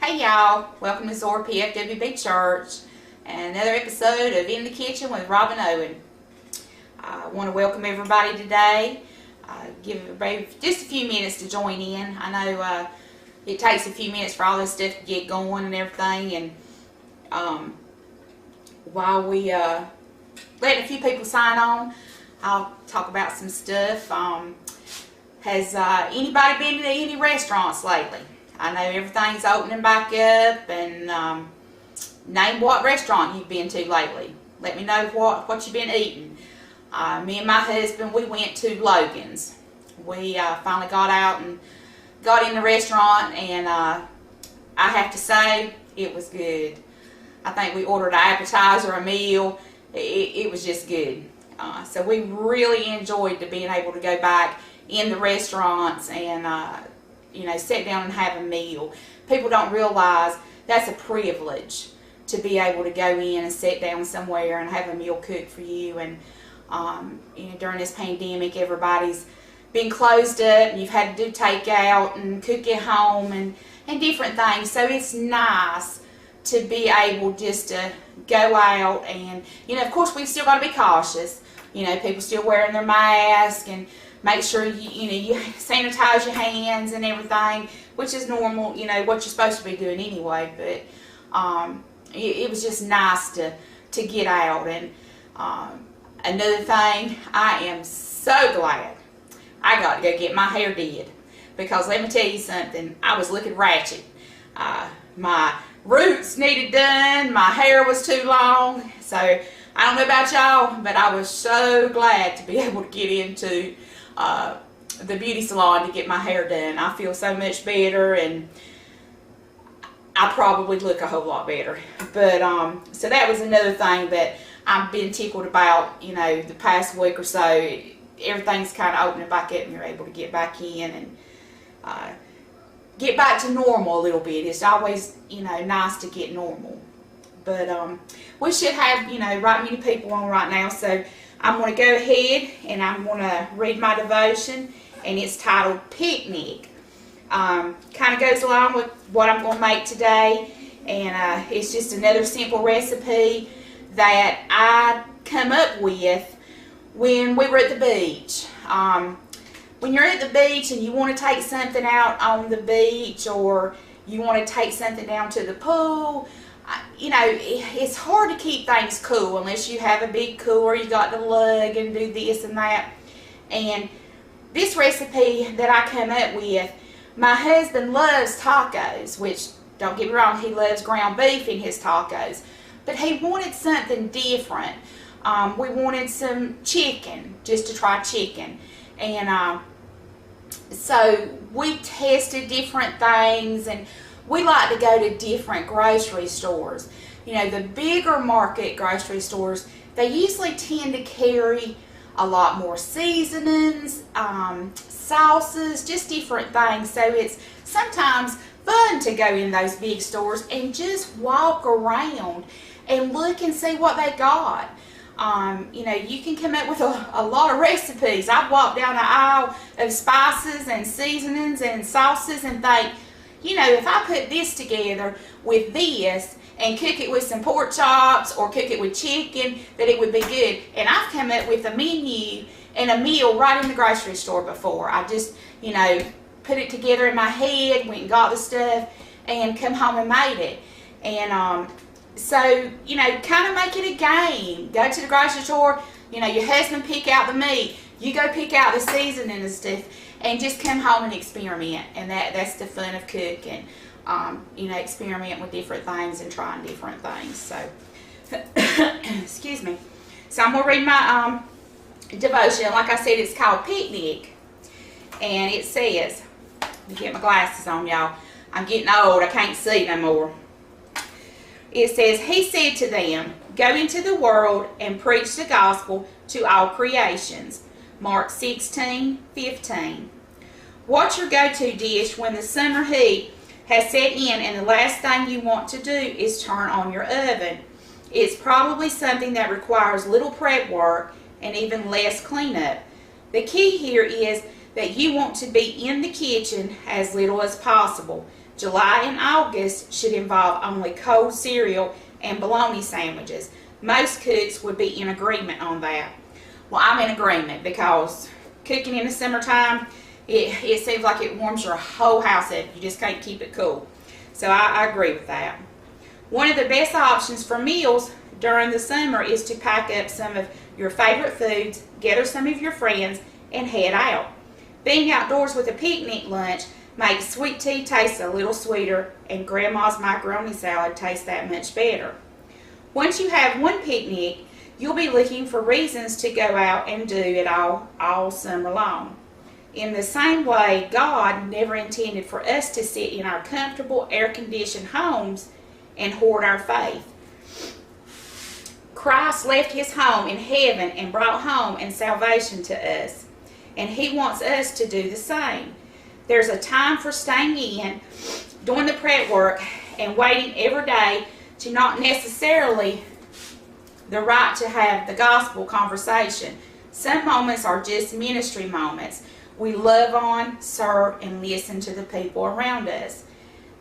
Hey y'all, welcome to Zoar PFWB Church and another episode of In the Kitchen with Robin Owen. I want to welcome everybody today. Give everybody just a few minutes to join in. I know it takes a few minutes for all this stuff to get going and everything, and while we letting a few people sign on, I'll talk about some stuff. Has anybody been to any restaurants lately? I know everything's opening back up, and name what restaurant you've been to lately. Let me know what you've been eating. Me and my husband, we went to Logan's. We finally got out and got in the restaurant, and I have to say, it was good. I think we ordered an appetizer, a meal. It was just good. So we really enjoyed being able to go back in the restaurants and sit down and have a meal. People don't realize that's a privilege to be able to go in and sit down somewhere and have a meal cooked for you. And during this pandemic, everybody's been closed up, and you've had to do takeout and cook at home and different things. So it's nice to be able just to go out and, of course, we've still got to be cautious. People still wearing their masks, and make sure you sanitize your hands and everything, which is normal, what you're supposed to be doing anyway. But it was just nice to get out. And another thing, I am so glad I got to go get my hair did, because let me tell you something, I was looking ratchet. My roots needed done, my hair was too long. So I don't know about y'all, but I was so glad to be able to get into the beauty salon to get my hair done. I feel so much better, and I probably look a whole lot better. But so that was another thing that I've been tickled about, the past week or so. Everything's kind of opening back up, and you're able to get back in and get back to normal a little bit. It's always, nice to get normal. But we should have, right many people on right now. So I'm going to go ahead and I'm going to read my devotion, and it's titled Picnic. Kind of goes along with what I'm going to make today, and it's just another simple recipe that I come up with when we were at the beach. When you're at the beach and you want to take something out on the beach, or you want to take something down to the pool, it's hard to keep things cool unless you have a big cooler you got to lug and do this and that. And this recipe that I come up with, my husband loves tacos, which, don't get me wrong, he loves ground beef in his tacos, but he wanted something different. We wanted some chicken, just to try chicken. And so we tested different things, and we like to go to different grocery stores. The bigger market grocery stores, they usually tend to carry a lot more seasonings, sauces, just different things. So it's sometimes fun to go in those big stores and just walk around and look and see what they got. You can come up with a lot of recipes. I've walked down the aisle of spices and seasonings and sauces and think, if I put this together with this and cook it with some pork chops or cook it with chicken, that it would be good. And I've come up with a menu and a meal right in the grocery store before. I just, put it together in my head, went and got the stuff, and come home and made it. And so, kind of make it a game. Go to the grocery store, your husband pick out the meat, you go pick out the seasoning and stuff, and just come home and experiment. And that's the fun of cooking. Experiment with different things and trying different things. So, excuse me. So I'm going to read my devotion. Like I said, it's called Picnic. And it says, let me get my glasses on, y'all. I'm getting old. I can't see no more. It says, he said to them, go into the world and preach the gospel to all creations. Mark 16:15. What's your go-to dish when the summer heat has set in and the last thing you want to do is turn on your oven? It's probably something that requires little prep work and even less cleanup. The key here is that you want to be in the kitchen as little as possible. July and August should involve only cold cereal and bologna sandwiches. Most cooks would be in agreement on that. Well, I'm in agreement because cooking in the summertime, it seems like it warms your whole house up. You just can't keep it cool. So I agree with that. One of the best options for meals during the summer is to pack up some of your favorite foods, gather some of your friends, and head out. Being outdoors with a picnic lunch makes sweet tea taste a little sweeter, and Grandma's macaroni salad tastes that much better. Once you have one picnic, you'll be looking for reasons to go out and do it all summer long. In the same way, God never intended for us to sit in our comfortable, air-conditioned homes and hoard our faith. Christ left his home in heaven and brought home and salvation to us, and he wants us to do the same. There's a time for staying in, doing the prep work, and waiting every day to not necessarily the right to have the gospel conversation. Some moments are just ministry moments. We love on, serve, and listen to the people around us.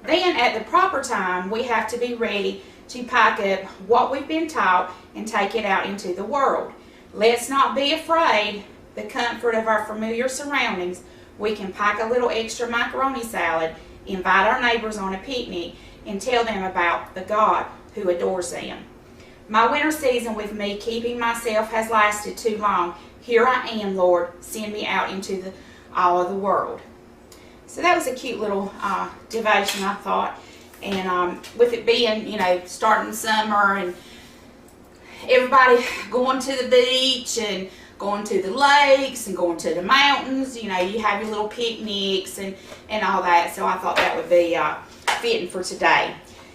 Then at the proper time, we have to be ready to pack up what we've been taught and take it out into the world. Let's not be afraid. The comfort of our familiar surroundings, we can pack a little extra macaroni salad, invite our neighbors on a picnic, and tell them about the God who adores them. My winter season with me keeping myself has lasted too long. Here I am, Lord, send me out into all of the world. So that was a cute little devotion, I thought. And with it being, starting summer and everybody going to the beach and going to the lakes and going to the mountains, you have your little picnics and all that. So I thought that would be fitting for today.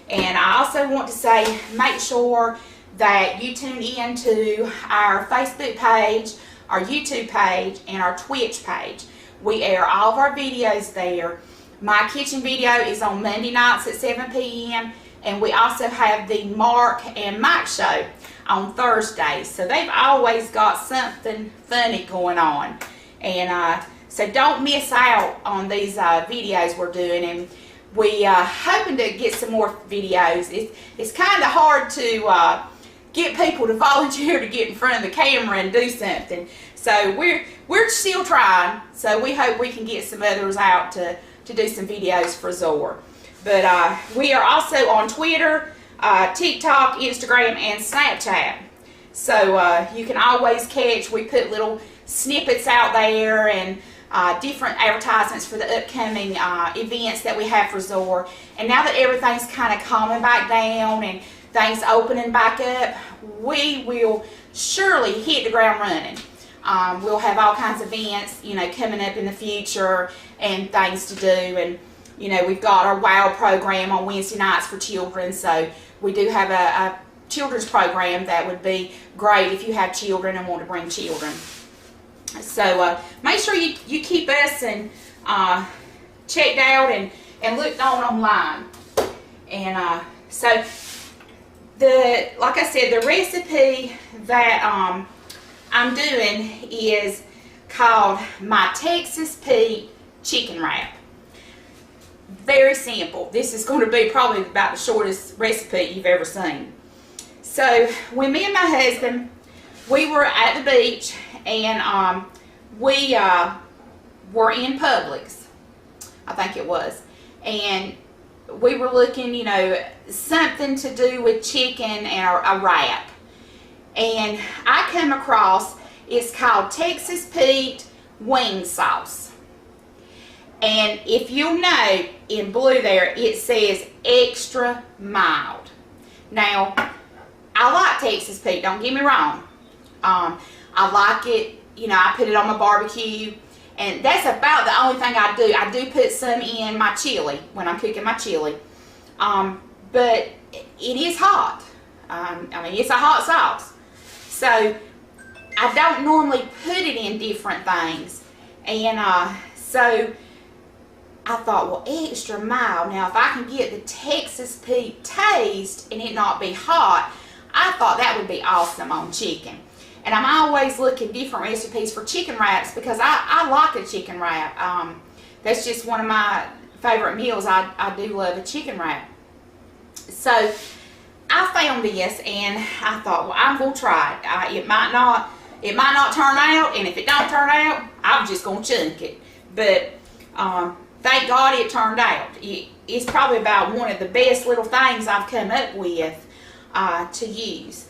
And I also want to say, make sure that you tune in to our Facebook page, our YouTube page, and our Twitch page. We air all of our videos there. My kitchen video is on Monday nights at 7 p.m. and we also have the Mark and Mike show on Thursdays. So they've always got something funny going on. And so don't miss out on these videos we're doing. And we hoping to get some more videos. It's kind of hard to get people to volunteer to get in front of the camera and do something. So we're still trying. So we hope we can get some others out to do some videos for Zoar. But we are also on Twitter, TikTok, Instagram, and Snapchat. So you can always catch, we put little snippets out there and different advertisements for the upcoming events that we have for Zoar. And now that everything's kind of calming back down and things opening back up, we will surely hit the ground running. We'll have all kinds of events, coming up in the future and things to do. And, we've got our WOW program on Wednesday nights for children. So we do have a children's program that would be great if you have children and want to bring children. So make sure you keep us and checked out and looked on online. And so like I said, the recipe that I'm doing is called my Texas Pete chicken wrap. Very simple. This is going to be probably about the shortest recipe you've ever seen. So when me and my husband, we were at the beach and we were in Publix, I think it was, and we were looking, something to do with chicken and a wrap. And I come across, it's called Texas Pete wing sauce. And if you'll know, in blue there, it says extra mild. Now, I like Texas Pete, don't get me wrong. I like it, I put it on my barbecue. And that's about the only thing I do. I do put some in my chili when I'm cooking my chili. But it is hot. It's a hot sauce. So I don't normally put it in different things. And so I thought, well, extra mild. Now, if I can get the Texas Pete taste and it not be hot, I thought that would be awesome on chicken. And I'm always looking different recipes for chicken wraps because I like a chicken wrap. That's just one of my favorite meals, I do love a chicken wrap. So I found this and I thought, well, I'm gonna try it. It might not turn out, and if it don't turn out, I'm just gonna chunk it. But thank God it turned out. It's probably about one of the best little things I've come up with to use.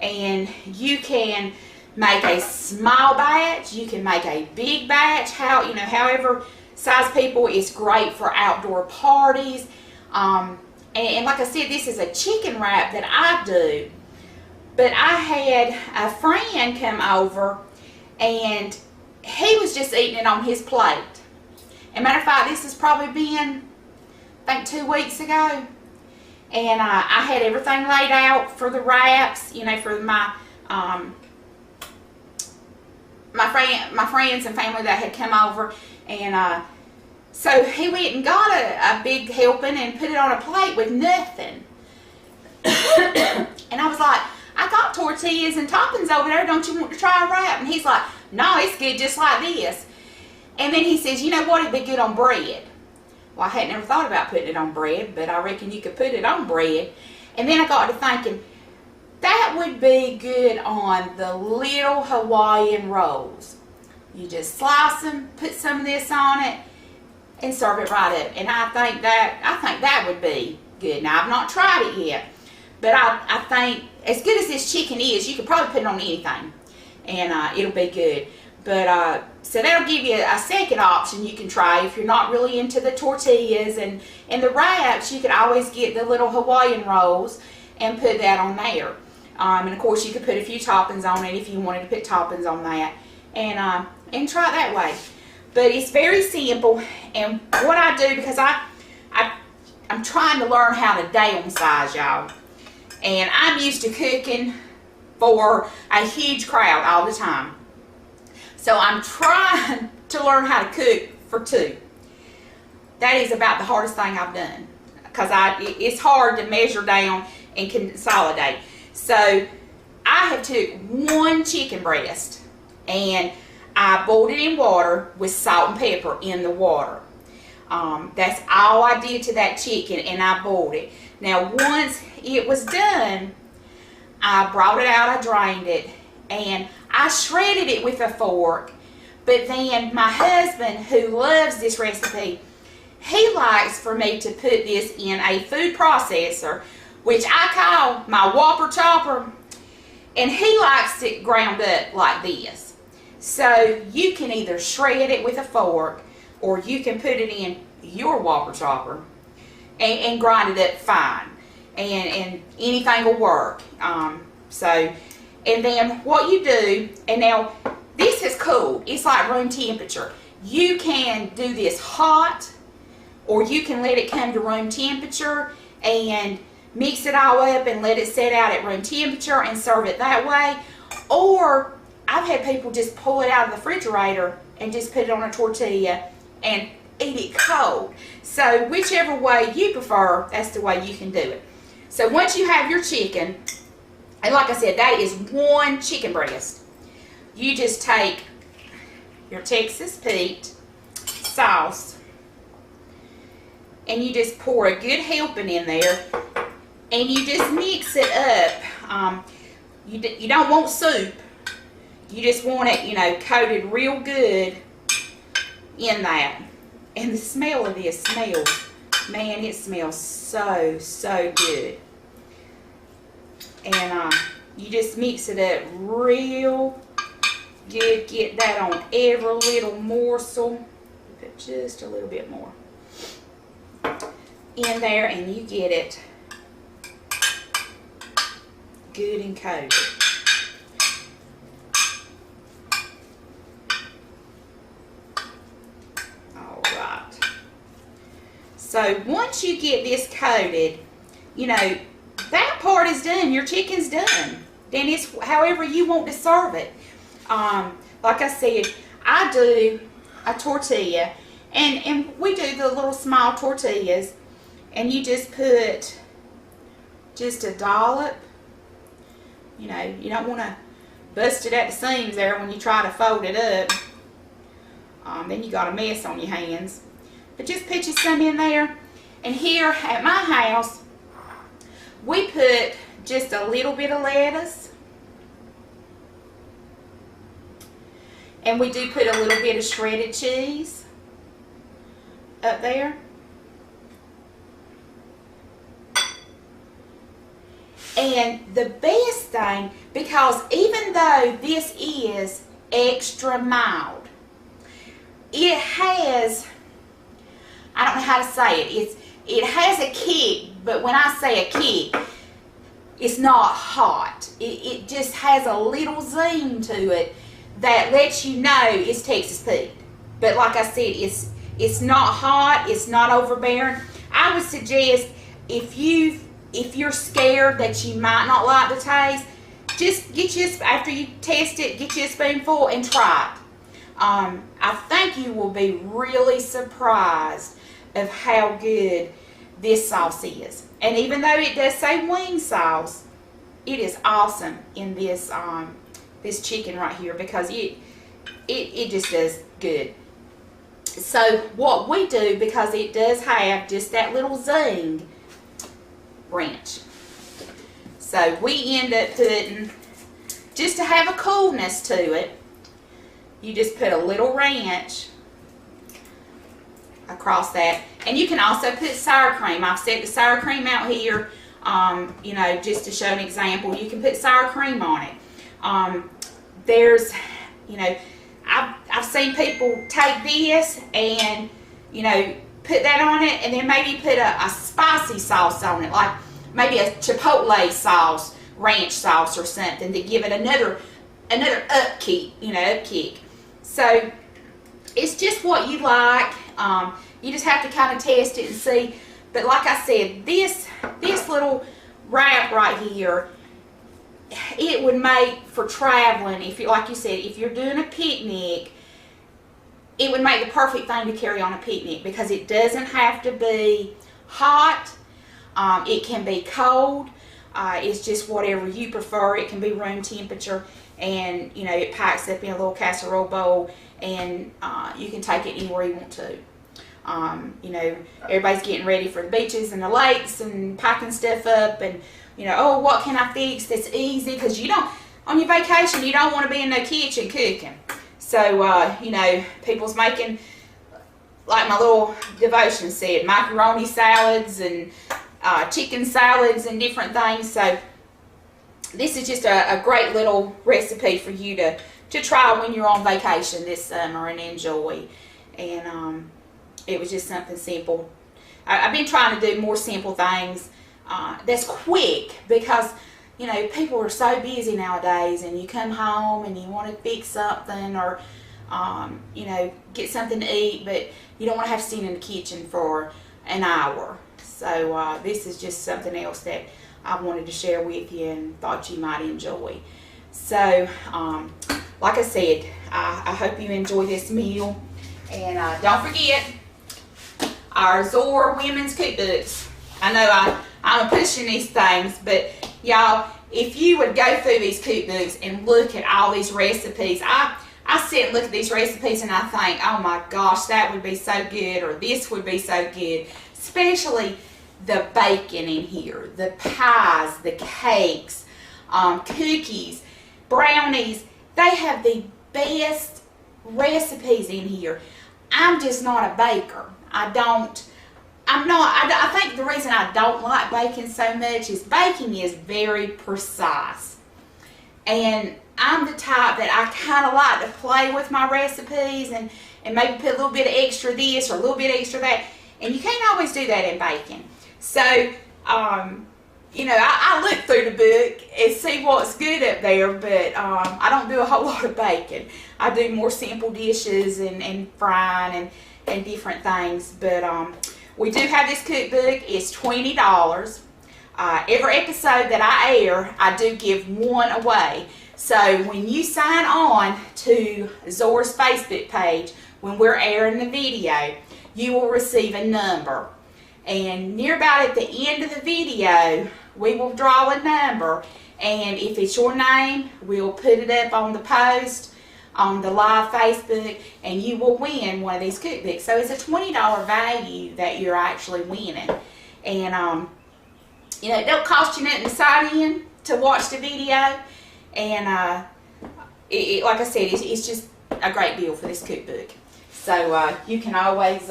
And you can make a small batch, you can make a big batch, however size people. It's great for outdoor parties. And like I said, this is a chicken wrap that I do. But I had a friend come over and he was just eating it on his plate. And matter of fact, this has probably been, I think, 2 weeks ago. And I had everything laid out for the wraps, for my my friends and family that had come over. And so he went and got a big helping and put it on a plate with nothing. And I was like, I got tortillas and toppings over there. Don't you want to try a wrap? And he's like, no, it's good just like this. And then he says, you know what, it'd be good on bread. Well, I hadn't ever thought about putting it on bread, but I reckon you could put it on bread. And then I got to thinking, that would be good on the little Hawaiian rolls. You just slice them, put some of this on it, and serve it right up. And I think that would be good. Now, I've not tried it yet, but I think as good as this chicken is, you could probably put it on anything, and it'll be good. But so that'll give you a second option you can try if you're not really into the tortillas and the wraps. You could always get the little Hawaiian rolls and put that on there. And of course, you could put a few toppings on it if you wanted to put toppings on that, and try it that way. But it's very simple. And what I do, because I'm trying to learn how to downsize, y'all, and I'm used to cooking for a huge crowd all the time. So I'm trying to learn how to cook for 2. That is about the hardest thing I've done, because it's hard to measure down and consolidate. So I have took 1 chicken breast and I boiled it in water with salt and pepper in the water. That's all I did to that chicken, and I boiled it. Now once it was done, I brought it out, I drained it, and I shredded it with a fork. But then my husband, who loves this recipe, he likes for me to put this in a food processor, which I call my Whopper chopper, and he likes it ground up like this. So you can either shred it with a fork, or you can put it in your Whopper chopper and grind it up fine, and anything will work. And then what you do, and now this is cool, it's like room temperature. You can do this hot, or you can let it come to room temperature and mix it all up and let it set out at room temperature and serve it that way. Or I've had people just pull it out of the refrigerator and just put it on a tortilla and eat it cold. So whichever way you prefer, that's the way you can do it. So once you have your chicken, and like I said, that is 1 chicken breast, you just take your Texas Pete sauce and you just pour a good helping in there, and you just mix it up. You don't want soup. You just want it, coated real good in that. And the smell of this smells, man, it smells so, so good. And you just mix it up real good. Get that on every little morsel. Put just a little bit more in there, and you get it good and coated. Alright. So once you get this coated, that part is done. Your chicken's done. Then it's however you want to serve it. Like I said, I do a tortilla, and we do the little small tortillas, and you just put just a dollop. You don't want to bust it at the seams there when you try to fold it up. Then you got a mess on your hands. but just put you some in there. And here at my house, we put just a little bit of lettuce. And we do put a little bit of shredded cheese up there. And the best thing, because even though this is extra mild, it has, I don't know how to say it, it has a kick, but when I say a kick, it's not hot. It just has a little zing to it that lets you know it's Texas Pete. But like I said, it's not hot, it's not overbearing. I would suggest if you're scared that you might not like the taste, just get you, after you test it, get you a spoonful and try it. I think you will be really surprised of how good this sauce is. And even though it does say wing sauce, it is awesome in this this chicken right here, because it just does good. So what we do, because it does have just that little zing, ranch. So we end up putting, just to have a coolness to it, you just put a little ranch across that. And you can also put sour cream. I've set the sour cream out here, you know, just to show an example. You can put sour cream on it. There's, you know, I've seen people take this and, you know, put that on it, and then maybe put a spicy sauce on it, like maybe a chipotle sauce, ranch sauce or something, to give it another upkick, you know, upkick. So it's just what you like. You just have to kind of test it and see. But like I said, this little wrap right here, it would make for traveling. If you, like you said, if you're doing a picnic, it would make the perfect thing to carry on a picnic, because it doesn't have to be hot. It can be cold. It's just whatever you prefer. It can be room temperature, and you know, it packs up in a little casserole bowl, and you can take it anywhere you want to. You know, everybody's getting ready for the beaches and the lakes and packing stuff up, and you know, oh, what can I fix that's easy? Because you don't, on your vacation, you don't want to be in the kitchen cooking. So, you know, people's making, like my little devotion said, macaroni salads and chicken salads and different things. So this is just a great little recipe for you to try when you're on vacation this summer and enjoy. And it was just something simple. I've been trying to do more simple things that's quick, because you know, people are so busy nowadays, and you come home and you want to fix something, or you know, get something to eat, but you don't want to have to sit in the kitchen for an hour. So this is just something else that I wanted to share with you and thought you might enjoy. So like I said, I hope you enjoy this meal, and don't forget our Zoar women's cookbooks. I know I'm pushing these things, but y'all, if you would go through these cookbooks and look at all these recipes, I sit and look at these recipes and I think, oh my gosh, that would be so good, or this would be so good. Especially the bacon in here, the pies, the cakes, cookies, brownies. They have the best recipes in here. I'm just not a baker. I think the reason I don't like baking so much is baking is very precise. And I'm the type that I kind of like to play with my recipes and maybe put a little bit of extra this or a little bit extra that. And you can't always do that in baking. So, you know, I look through the book and see what's good up there, but I don't do a whole lot of baking. I do more simple dishes and frying and different things. But we do have this cookbook. It's $20. Every episode that I air, I do give one away. So when you sign on to Zoar's Facebook page, when we're airing the video, you will receive a number. And near about at the end of the video, we will draw a number. And if it's your name, we'll put it up on the post on the live Facebook, and you will win one of these cookbooks. So it's a $20 value that you're actually winning. And you know, it don't cost you nothing to sign in to watch the video. And like I said, it's just a great deal for this cookbook. So you can always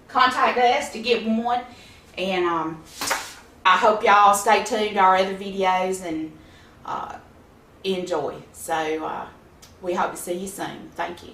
contact us to get one. And I hope y'all stay tuned to our other videos and enjoy. So we hope to see you soon. Thank you.